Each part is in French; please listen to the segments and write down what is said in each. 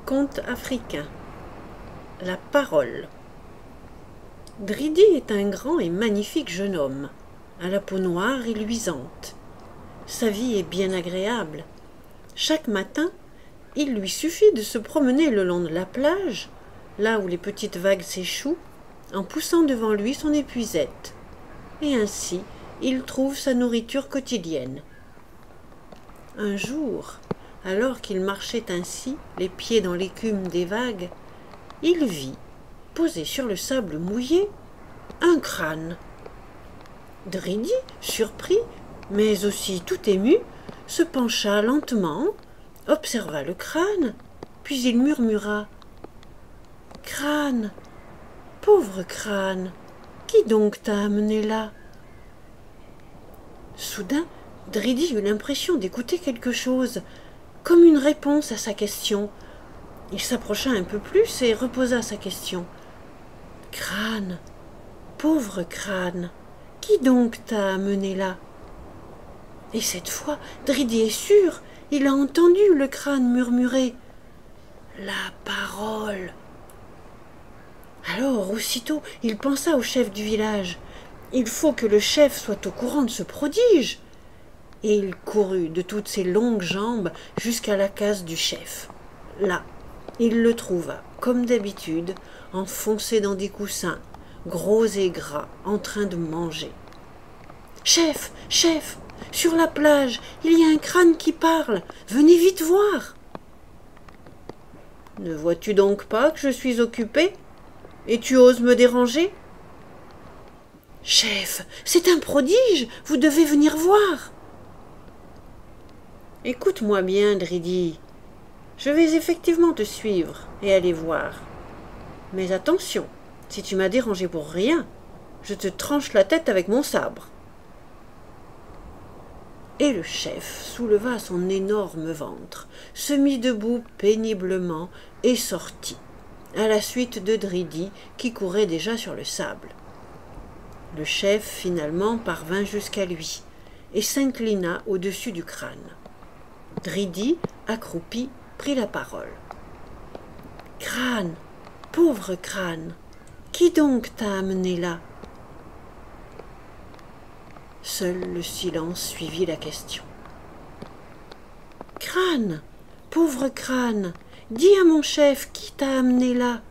Conte africain. La parole. Dridi est un grand et magnifique jeune homme, à la peau noire et luisante. Sa vie est bien agréable. Chaque matin, il lui suffit de se promener le long de la plage, là où les petites vagues s'échouent, en poussant devant lui son épuisette. Et ainsi, il trouve sa nourriture quotidienne. Un jour, alors qu'il marchait ainsi, les pieds dans l'écume des vagues, il vit, posé sur le sable mouillé, un crâne. Dridi, surpris, mais aussi tout ému, se pencha lentement, observa le crâne, puis il murmura « Crâne, pauvre crâne, qui donc t'a amené là ?» Soudain, Dridi eut l'impression d'écouter quelque chose, comme une réponse à sa question. Il s'approcha un peu plus et reposa sa question. « Crâne, pauvre crâne, qui donc t'a amené là ?» Et cette fois, Dridi est sûr, il a entendu le crâne murmurer « La parole !» Alors, aussitôt, il pensa au chef du village. Il faut que le chef soit au courant de ce prodige. Et il courut de toutes ses longues jambes jusqu'à la case du chef. Là, il le trouva, comme d'habitude, enfoncé dans des coussins, gros et gras, en train de manger. « Chef, chef, sur la plage, il y a un crâne qui parle. Venez vite voir. »« Ne vois-tu donc pas que je suis occupé ? Et tu oses me déranger ? » ?»« Chef, c'est un prodige, vous devez venir voir. » »« Écoute-moi bien, Dridi. Je vais effectivement te suivre et aller voir. Mais attention, si tu m'as dérangé pour rien, je te tranche la tête avec mon sabre. » Et le chef souleva son énorme ventre, se mit debout péniblement et sortit, à la suite de Dridi qui courait déjà sur le sable. Le chef finalement parvint jusqu'à lui et s'inclina au-dessus du crâne. Dridi, accroupi, prit la parole. « Crâne, pauvre crâne, qui donc t'a amené là ?» Seul le silence suivit la question. « Crâne, pauvre crâne, dis à mon chef qui t'a amené là. »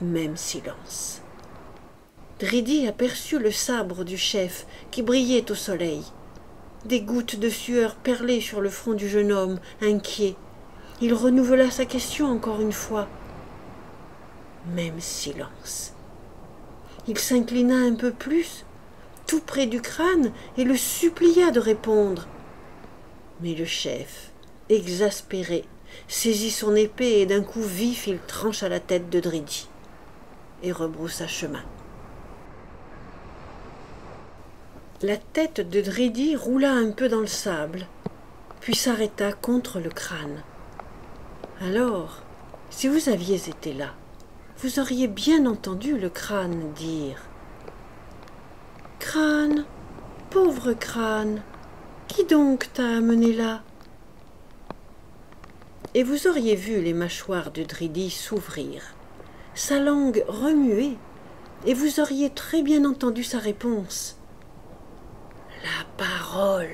Même silence. Dridi aperçut le sabre du chef qui brillait au soleil. Des gouttes de sueur perlaient sur le front du jeune homme, inquiet. Il renouvela sa question encore une fois. Même silence. Il s'inclina un peu plus, tout près du crâne, et le supplia de répondre. Mais le chef, exaspéré, saisit son épée et d'un coup vif il trancha la tête de Dridi et rebroussa chemin. La tête de Dridi roula un peu dans le sable, puis s'arrêta contre le crâne. Alors, si vous aviez été là, vous auriez bien entendu le crâne dire « Crâne, pauvre crâne, qui donc t'a amené là ?» Et vous auriez vu les mâchoires de Dridi s'ouvrir, sa langue remuer, et vous auriez très bien entendu sa réponse. « La parole !»